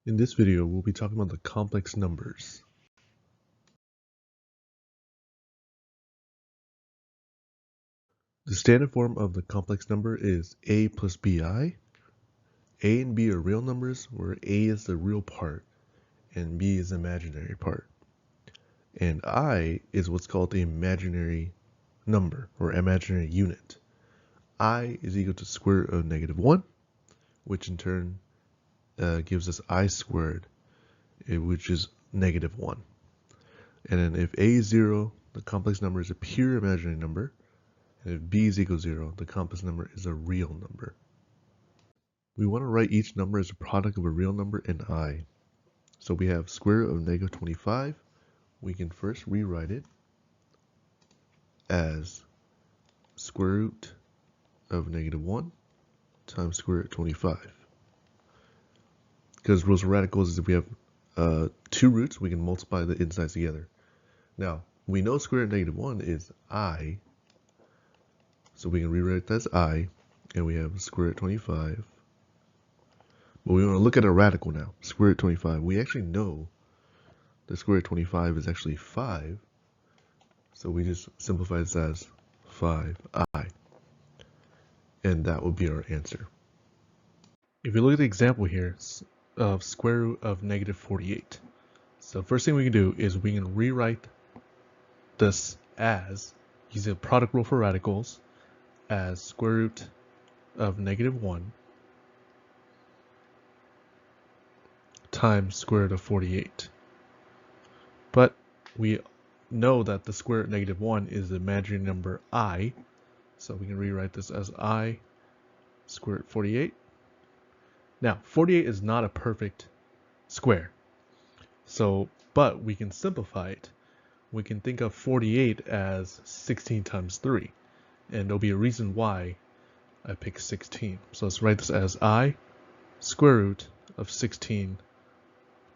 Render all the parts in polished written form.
In this video, we'll be talking about the complex numbers. The standard form of the complex number is a plus bi. A and b are real numbers, where a is the real part and b is the imaginary part. And I is what's called the imaginary number or imaginary unit. I is equal to square root of -1, which in turn gives us I squared, which is -1. And then if a is 0, the complex number is a pure imaginary number. And if b is equal to 0, the complex number is a real number. We want to write each number as a product of a real number and I. So we have square root of -25. We can first rewrite it as square root of -1 times square root of 25. Because rules of radicals is if we have two roots, we can multiply the insides together. Now, we know square root of -1 is I, so we can rewrite that as I, and we have square root of 25. But we want to look at a radical now, square root of 25. We actually know the square root of 25 is actually 5, so we just simplify this as 5i, and that would be our answer. If you look at the example here of square root of -48, so first thing we can do is we can rewrite this as, using a product rule for radicals, as square root of -1 times square root of 48. But we know that the square root of -1 is the imaginary number I, so we can rewrite this as I square root of 48. Now, 48 is not a perfect square, but we can simplify it. We can think of 48 as 16 times 3, and there'll be a reason why I picked 16. So let's write this as I square root of 16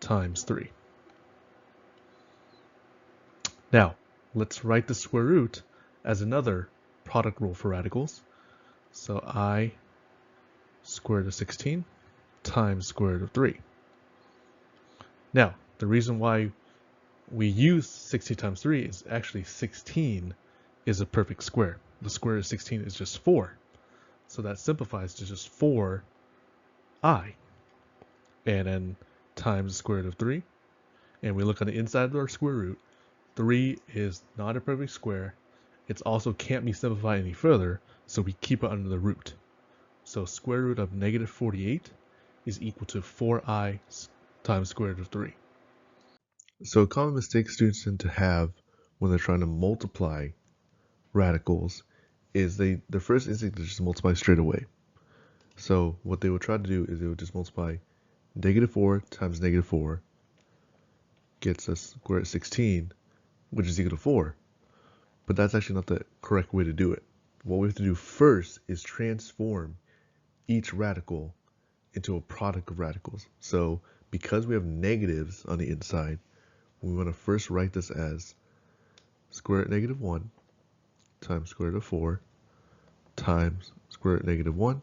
times 3. Now, let's write the square root as another product rule for radicals. So I square root of 16 times square root of 3. Now, the reason why we use 16 times 3 is actually 16 is a perfect square. The square root of 16 is just 4. So that simplifies to just 4i. And then times the square root of 3. And we look on the inside of our square root. 3 is not a perfect square. It also can't be simplified any further, so we keep it under the root. So square root of -48 is equal to 4i times square root of 3. So a common mistake students tend to have when they're trying to multiply radicals is their first instinct is just multiply straight away. So what they would try to do is they would just multiply -4 times -4 gets us square root of 16, which is equal to 4. But that's actually not the correct way to do it. What we have to do first is transform each radical into a product of radicals. So because we have negatives on the inside, we want to first write this as square root of -1 times square root of 4 times square root of -1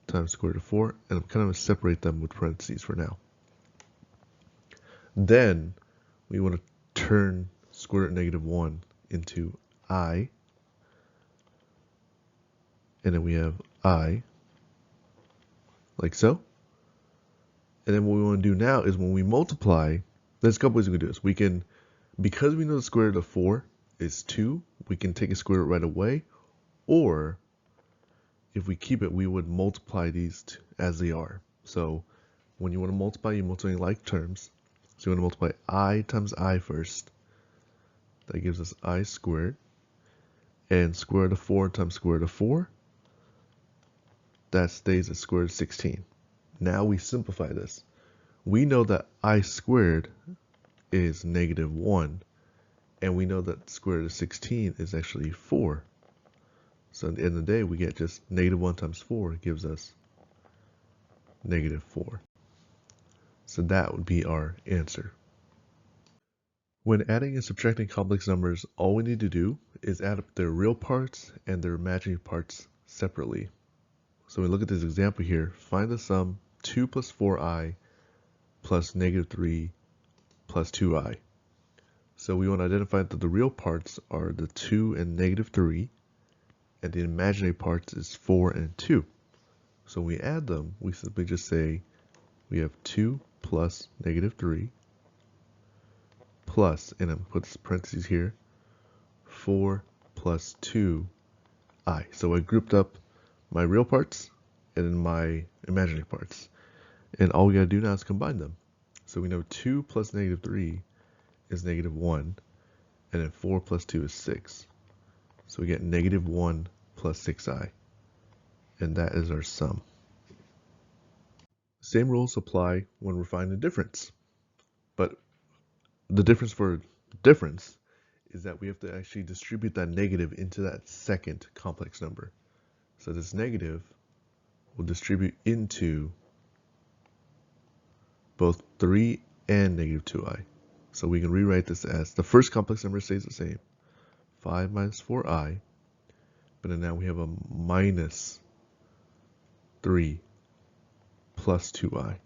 times square root of 4, and I'm kind of going to separate them with parentheses for now. Then we want to turn square root of -1 into I, and then we have I, like so. And then what we want to do now is when we multiply, there's a couple ways we can do this. We can, because we know the square root of 4 is 2, we can take a square root right away, or if we keep it, we would multiply these as they are. So when you want to multiply, you multiply in like terms. So you want to multiply I times I first. That gives us I squared. And square root of 4 times square root of 4. That stays at square root of 16. Now we simplify this. We know that I squared is -1. And we know that square root of 16 is actually 4. So at the end of the day, we get just -1 times 4 gives us -4. So that would be our answer. When adding and subtracting complex numbers, all we need to do is add up their real parts and their imaginary parts separately. So when we look at this example here, find the sum 2 plus 4i plus negative 3 plus 2i. So we want to identify that the real parts are the 2 and negative 3, and the imaginary parts is 4 and 2. So when we add them, we simply just say we have 2 plus negative 3 plus, and then put parentheses here, 4 plus 2i. So I grouped up my real parts and then my imaginary parts. And all we gotta do now is combine them. So we know 2 plus negative 3 is negative 1, and then 4 plus 2 is 6. So we get negative 1 plus 6i, and that is our sum. Same rules apply when we're finding the difference, but the difference for difference is that we have to actually distribute that negative into that second complex number. So this negative will distribute into both 3 and negative 2i. So we can rewrite this as the first complex number stays the same, 5 minus 4i, but then now we have a minus 3 plus 2i,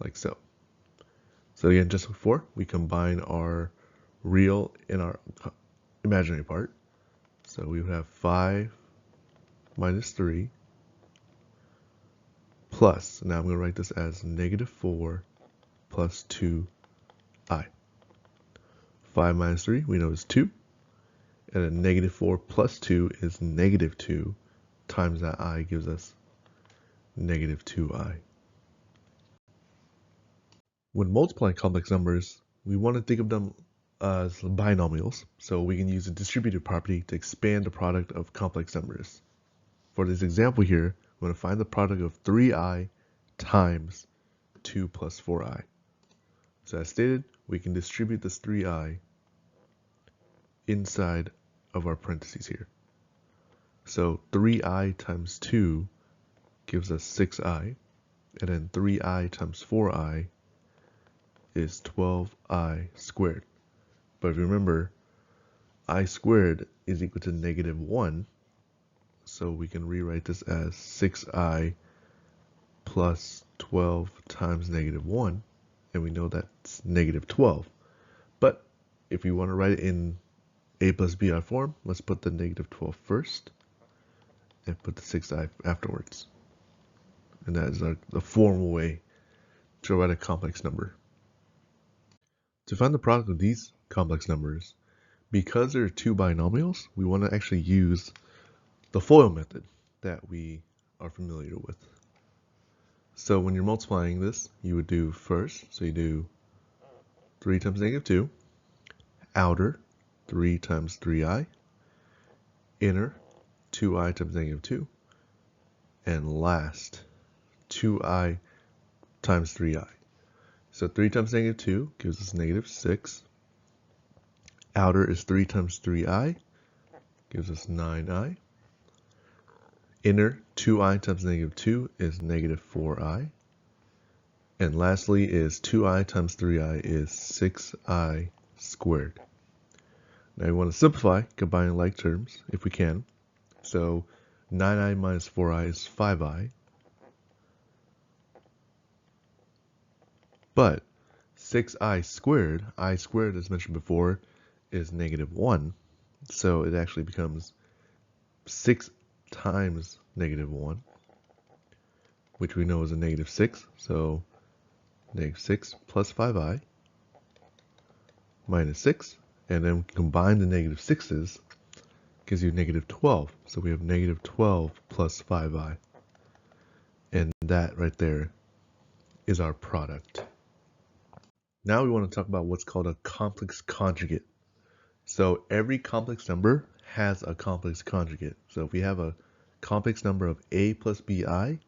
like so. So again, just before, we combine our real and our imaginary part. So we would have 5 minus 3 plus, now I'm going to write this as negative 4 plus 2i. 5 minus 3, we know is 2. And then negative 4 plus 2 is negative 2 times that I gives us negative 2i. When multiplying complex numbers, we want to think of them as binomials, so we can use a distributive property to expand the product of complex numbers. For this example here, we're going to find the product of 3i times 2 plus 4i. So as stated, we can distribute this 3i inside of our parentheses here. So 3i times 2 gives us 6i, and then 3i times 4i is 12i squared. But if you remember, I squared is equal to negative 1, so we can rewrite this as 6i plus 12 times negative 1, and we know that's negative 12. But if we want to write it in a plus bi form, let's put the negative 12 first and put the 6i afterwards. And that is the formal way to write a complex number. To find the product of these complex numbers, because there are two binomials, we want to actually use the FOIL method that we are familiar with. So when you're multiplying this, you would do first, so you do 3 times negative 2, outer 3 times 3i, inner 2i times negative 2, and last 2i times 3i. So 3 times negative 2 gives us negative 6. Outer is 3 times 3i, gives us 9i. Inner 2i times negative 2 is negative 4i. And lastly is 2i times 3i is 6i squared. Now we want to simplify, combining like terms if we can. So 9i minus 4i is 5i. But 6i squared, I squared as mentioned before, is negative 1. So it actually becomes 6 times negative 1, which we know is a negative 6. So negative 6 plus 5i minus 6. And then combine the negative 6's, gives you negative 12. So we have negative 12 plus 5i. And that right there is our product. Now we want to talk about what's called a complex conjugate. So every complex number has a complex conjugate. So if we have a complex number of a plus bi,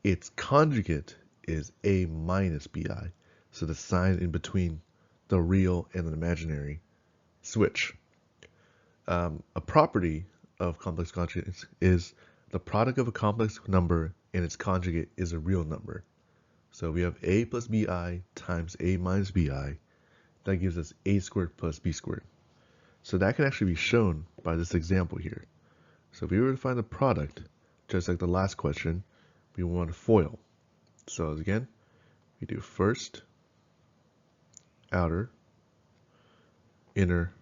its conjugate is a minus bi. So the sign in between the real and the imaginary switch. A property of complex conjugates is the product of a complex number and its conjugate is a real number. So we have a plus bi times a minus bi. That gives us a squared plus b squared. So that can actually be shown by this example here. So if we were to find the product, just like the last question, we want to FOIL. So again, we do first, outer, inner,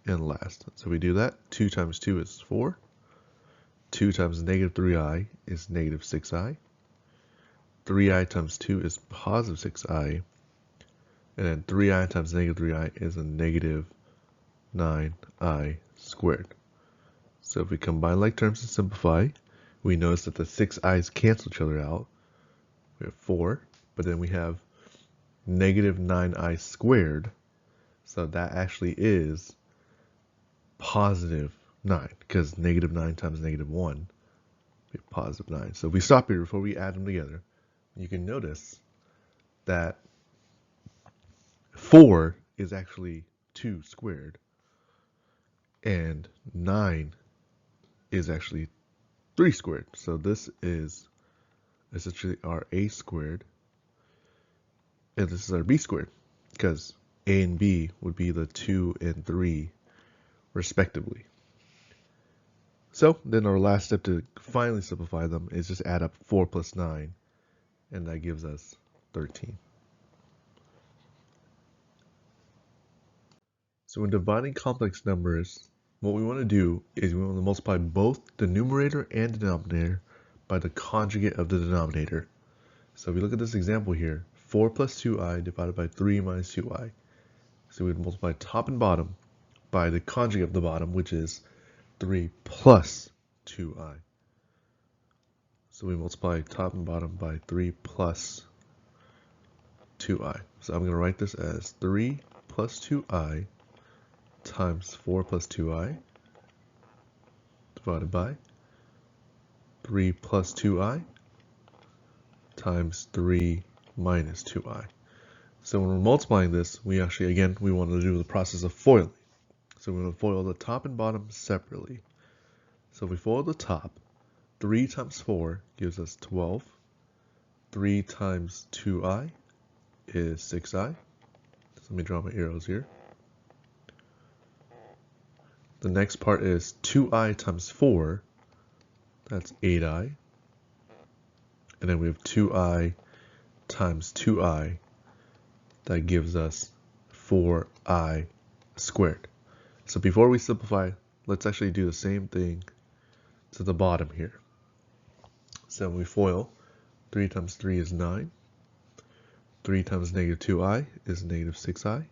and last. So we do that. 2 times 2 is 4. 2 times negative 3i is negative 6i. 3i times 2 is positive 6i. And then 3i times negative 3i is a negative 9i squared. So if we combine like terms and simplify, we notice that the 6i's cancel each other out. We have 4, but then we have negative 9i squared. So that actually is positive 9, because negative 9 times negative 1 would be positive 9. So if we stop here before we add them together, you can notice that 4 is actually 2 squared, and 9 is actually 3 squared. So this is essentially our a squared, and this is our b squared, because a and b would be the 2 and 3 respectively. So then our last step to finally simplify them is just add up 4 plus 9, and that gives us 13. So when dividing complex numbers, what we want to do is we want to multiply both the numerator and denominator by the conjugate of the denominator. So if we look at this example here, 4 plus 2i divided by 3 minus 2i. So we'd multiply top and bottom by the conjugate of the bottom, which is 3 plus 2i. So we multiply top and bottom by 3 plus 2i. So I'm going to write this as 3 plus 2i times 4 plus 2i divided by 3 plus 2i times 3 minus 2i. So when we're multiplying this, we actually, again, we want to do the process of foiling. So we're going to FOIL the top and bottom separately. So if we FOIL the top, 3 times 4 gives us 12. 3 times 2i is 6i. So let me draw my arrows here. The next part is 2i times 4. That's 8i. And then we have 2i times 2i. That gives us 4i squared. So before we simplify, let's actually do the same thing to the bottom here. So when we FOIL, 3 times 3 is 9. 3 times negative 2i is negative 6i.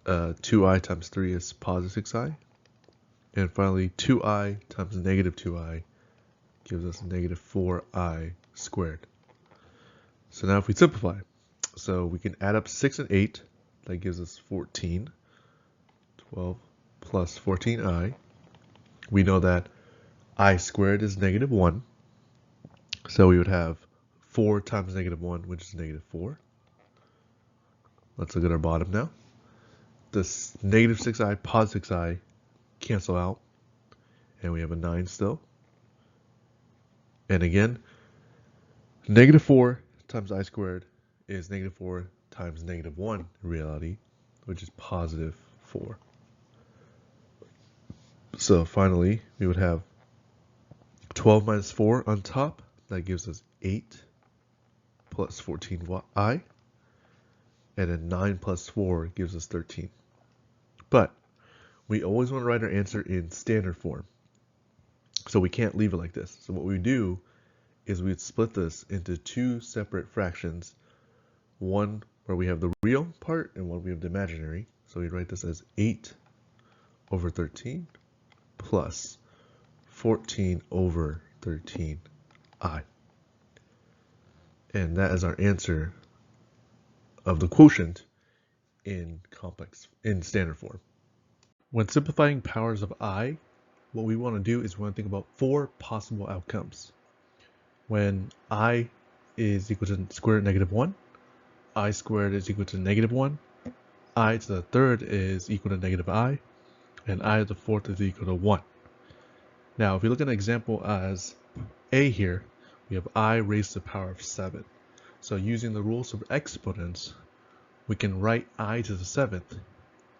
2i times 3 is positive 6i. And finally, 2i times negative 2i gives us negative 4i squared. So now if we simplify, so we can add up 6 and 8. That gives us 14. 12 plus 14i. We know that I squared is negative 1. So we would have 4 times negative 1, which is negative 4. Let's look at our bottom now. This negative 6i, positive 6i cancel out. And we have a 9 still. And again, negative 4 times I squared is negative 4 times negative 1 in reality, which is positive 4. So finally, we would have 12 minus 4 on top. That gives us 8 plus 14i. And then 9 plus 4 gives us 13. But we always want to write our answer in standard form. So we can't leave it like this. So what we do is we'd split this into 2 separate fractions. One where we have the real part and one we have the imaginary. So we'd write this as 8 over 13 plus 14 over 13i. And that is our answer of the quotient in standard form. When simplifying powers of I, what we want to do is we want to think about 4 possible outcomes. When I is equal to square root negative 1, I squared is equal to negative 1, I to the third is equal to negative I, and I to the fourth is equal to 1. Now, if we look at an example as A here, we have I raised to the power of 7. So using the rules of exponents, we can write I to the 7th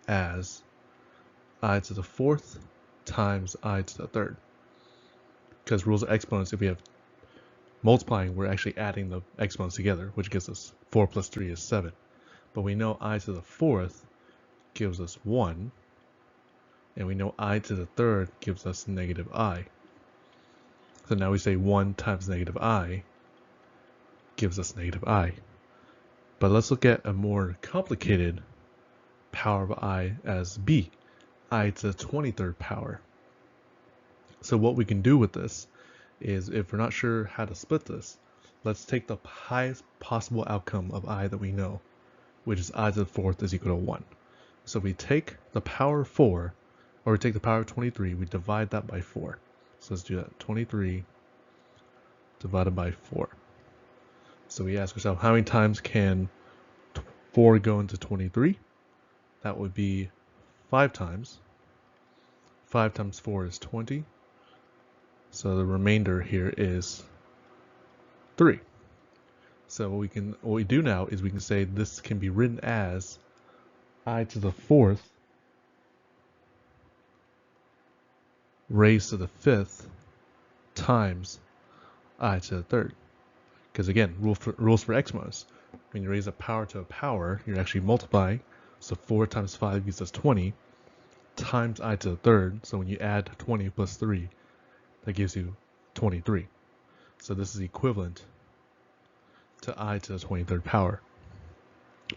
as I to the 4th times I to the 3rd. Because rules of exponents, if we have multiplying, we're actually adding the exponents together, which gives us 4 plus 3 is 7. But we know I to the fourth gives us 1, and we know I to the third gives us negative I. So now we say 1 times negative I gives us negative I. But let's look at a more complicated power of I as b, I to the 23rd power. So what we can do with this is, if we're not sure how to split this, let's take the highest possible outcome of I that we know, which is I to the fourth is equal to 1. So we take the power of 4, or we take the power of 23, we divide that by 4. So let's do that. 23 divided by 4. So we ask ourselves, how many times can 4 go into 23? That would be 5 times. 5 times 4 is 20. So the remainder here is 3. So what we do now is we can say this can be written as I to the fourth raised to the fifth times I to the third. Because again, rules for exponents. When you raise a power to a power, you're actually multiplying. So 4 times 5 gives us 20 times I to the third. So when you add 20 plus 3, that gives you 23. So this is equivalent to I to the 23rd power.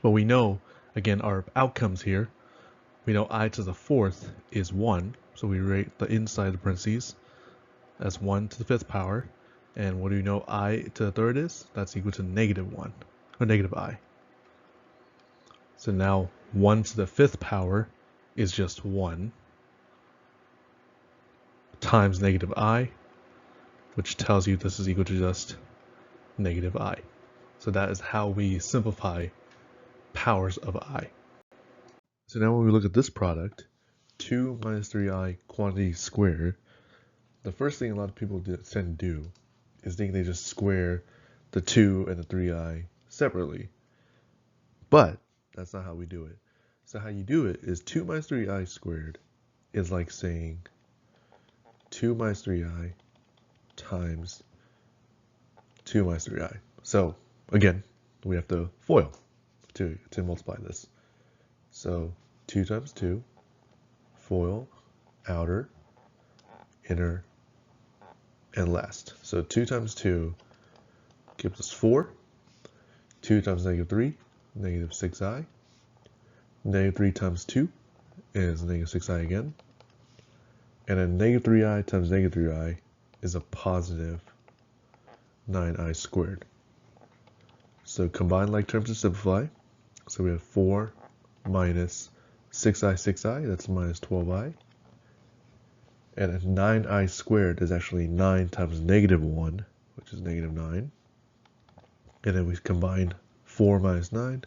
But we know, again, our outcomes here, we know I to the fourth is 1. So we rate the inside of the parentheses as 1 to the fifth power. And what do we know I to the third is? That's equal to negative 1, or negative I. So now 1 to the fifth power is just 1 times negative I, which tells you this is equal to just negative I. So that is how we simplify powers of I. So now when we look at this product, 2 minus 3i quantity squared, the first thing a lot of people tend to do is think they just square the 2 and the 3i separately. But that's not how we do it. So how you do it is 2 minus 3i squared is like saying 2 minus 3i times 2 minus 3i. So again, we have to FOIL to multiply this. So 2 times 2, FOIL, outer, inner, and last. So 2 times 2 gives us 4. 2 times negative 3, negative 6i. Negative 3 times 2 is negative 6i again. And then negative 3i times negative 3i is a positive 9i squared. So combine like terms to simplify. So we have 4 minus 6i, 6i, that's minus 12i. And then 9i squared is actually 9 times negative 1, which is negative 9. And then we combine 4 minus 9,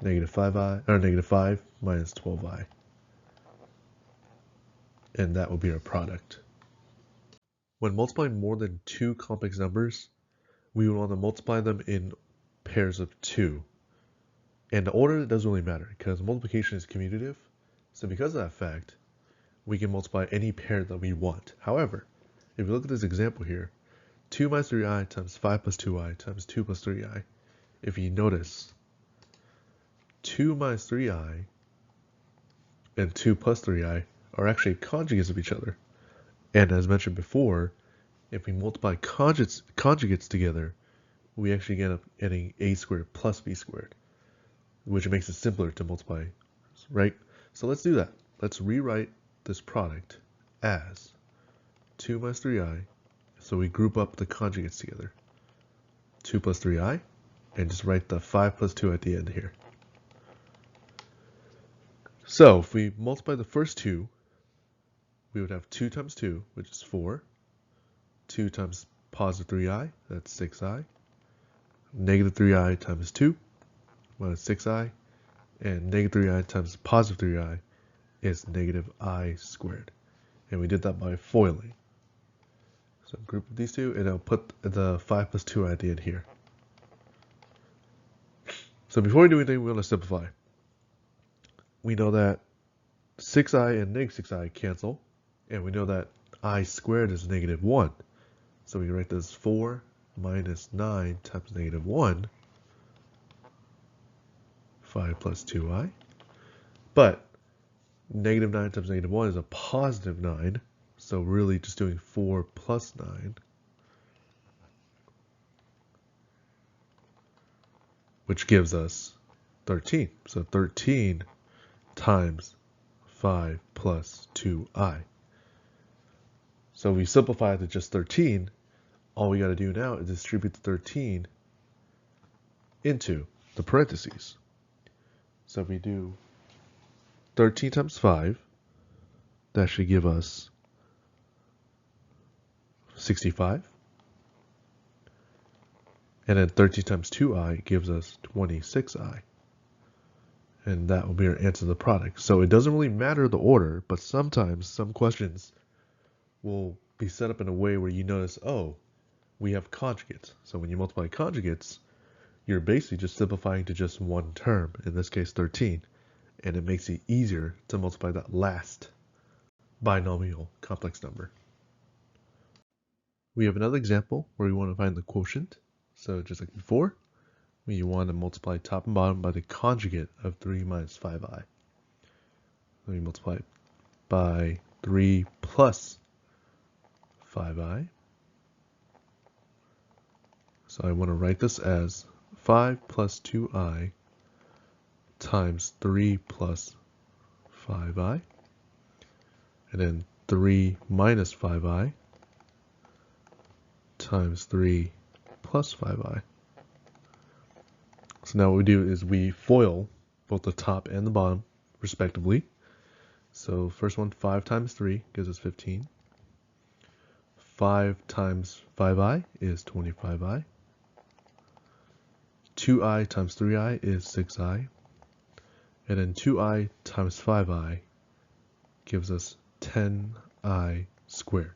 negative 5i, or negative 5 minus 12i. And that will be our product. When multiplying more than 2 complex numbers, we would want to multiply them in pairs of 2. And the order doesn't really matter because multiplication is commutative. So because of that fact, we can multiply any pair that we want. However, if you look at this example here, 2 minus 3i times 5 plus 2i times 2 plus 3i, if you notice, 2 minus 3i and 2 plus 3i are actually conjugates of each other. And as mentioned before, if we multiply conjugates together, we actually end up getting a squared plus b squared, which makes it simpler to multiply, right? So let's do that. Let's rewrite this product as 2 minus 3i, so we group up the conjugates together. 2 plus 3i, and just write the 5 plus 2 at the end here. So if we multiply the first two, we would have 2 times 2, which is 4. 2 times positive 3i, that's 6i. Negative 3i times 2, minus 6i. And negative 3i times positive 3i is negative I squared. And we did that by foiling. So group these two, and I'll put the 5 plus 2 at the end here. So before we do anything, we're going to simplify. We know that 6i and negative 6i cancel, and we know that I squared is negative 1. So we can write this 4 minus 9 times negative 1, 5 plus 2i. But negative 9 times negative 1 is a positive 9, so really just doing 4 plus 9, which gives us 13. So 13 times 5 plus 2i. So we simplify to just 13. All we got to do now is distribute the 13 into the parentheses. So if we do 13 times 5, that should give us 65. And then 13 times 2i gives us 26i. And that will be our answer to the product. So it doesn't really matter the order, but sometimes some questions will be set up in a way where you notice, oh, we have conjugates. So when you multiply conjugates, you're basically just simplifying to just one term, in this case 13, and it makes it easier to multiply that last binomial complex number. We have another example where we want to find the quotient. So just like before, we want to multiply top and bottom by the conjugate of 3 minus 5i. Let me multiply it by 3 plus 5i. So I want to write this as 5 plus 2i times 3 plus 5i, and then 3 minus 5i times 3 plus 5i. So now what we do is we FOIL both the top and the bottom respectively. So first one, 5 times 3 gives us 15. 5 times 5i is 25i. 2i times 3i is 6i. And then 2i times 5i gives us 10i squared.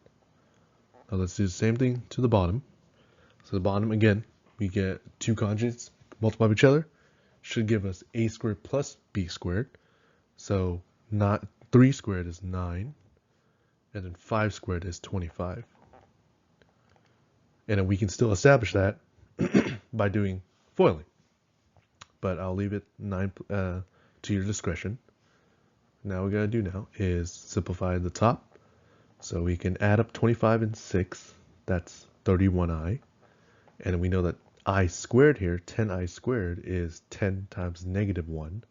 Now let's do the same thing to the bottom. So the bottom, again, we get two conjugates multiply each other. Should give us a squared plus b squared. So not 3 squared is 9. And then 5 squared is 25. And then we can still establish that by doing foiling. But I'll leave it 9 to your discretion. Now what we gotta do now is simplify the top. So we can add up 25 and 6, that's 31i. And we know that I squared here, 10i squared, is 10 times negative 1.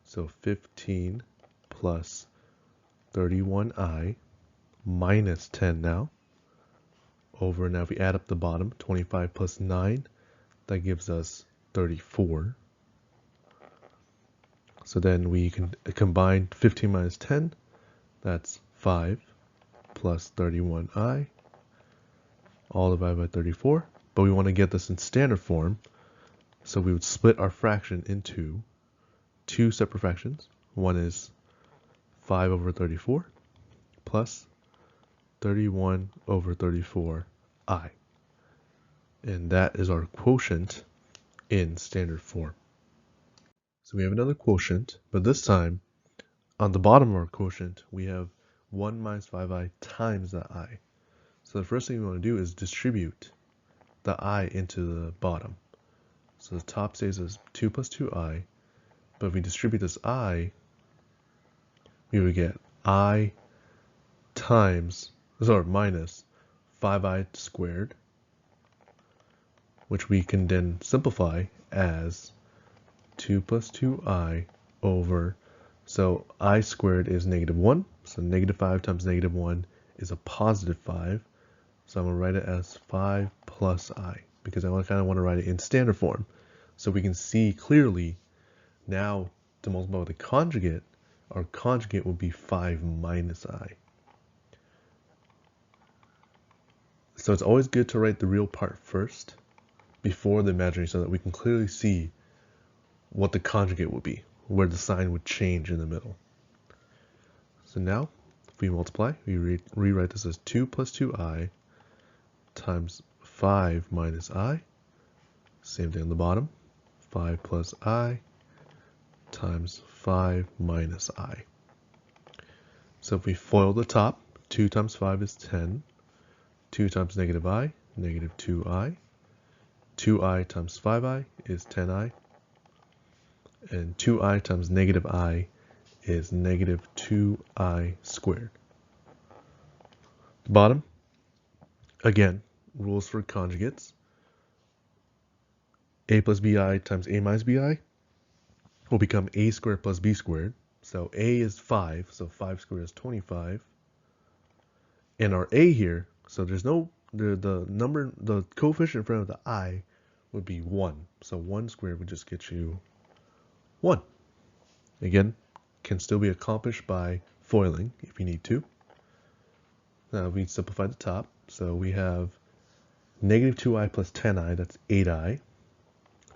So 15 plus 31i minus 10 now. Over, now if we add up the bottom, 25 plus 9, that gives us 34. So then we can combine 15 minus 10, that's 5 plus 31i, all divided by 34. But we want to get this in standard form, so we would split our fraction into two separate fractions. One is 5 over 34 plus 31 over 34i. And that is our quotient in standard form. So we have another quotient, but this time on the bottom of our quotient we have 1 minus 5i times that I. So the first thing we want to do is distribute the I into the bottom. So the top stays as 2 plus 2i, but if we distribute this I, we would get I times, minus 5i squared, which we can then simplify as 2 plus 2i over, so I squared is negative 1, so negative 5 times negative 1 is a positive 5. So I'm going to write it as 5 plus I, because I kind of want to write it in standard form. So we can see clearly now to multiply with the conjugate, our conjugate will be 5 minus I. So it's always good to write the real part first before the imaginary so that we can clearly see what the conjugate would be, where the sign would change in the middle. So now, if we multiply, we rewrite this as 2 plus 2i times 5 minus I. Same thing on the bottom. 5 plus I times 5 minus I. So if we FOIL the top, 2 times 5 is 10. 2 times negative I, negative 2I. 2I times 5I is 10I. And 2I times negative I is negative 2I squared. Bottom, again, rules for conjugates. A plus bi times a minus bi will become a squared plus b squared. So a is 5, so 5 squared is 25. And our a here, so there's no, the coefficient in front of the I would be 1. So 1 squared would just get you 1. Again, can still be accomplished by foiling if you need to. Now we simplify the top. So we have negative 2i plus 10i, that's 8i.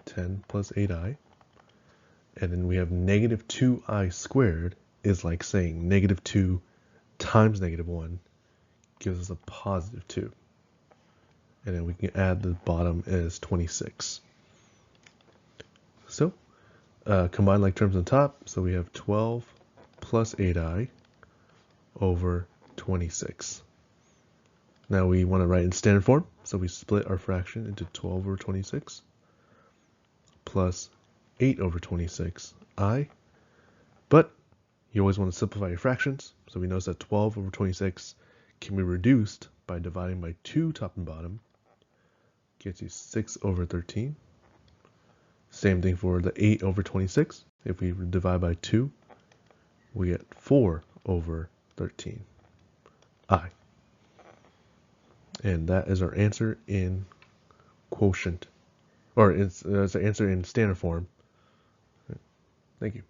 10 plus 8i. And then we have negative 2i squared is like saying negative 2 times negative 1 gives us a positive 2. And then we can add the bottom as 26. So combine like terms on top. So we have 12 plus 8i over 26. Now we want to write in standard form. So we split our fraction into 12 over 26 plus 8 over 26i. But you always want to simplify your fractions. So we notice that 12 over 26 can be reduced by dividing by 2 top and bottom. Gets you 6 over 13. Same thing for the 8 over 26. If we divide by 2, we get 4 over 13i. And that is our answer in quotient, or it's our answer in standard form. Thank you.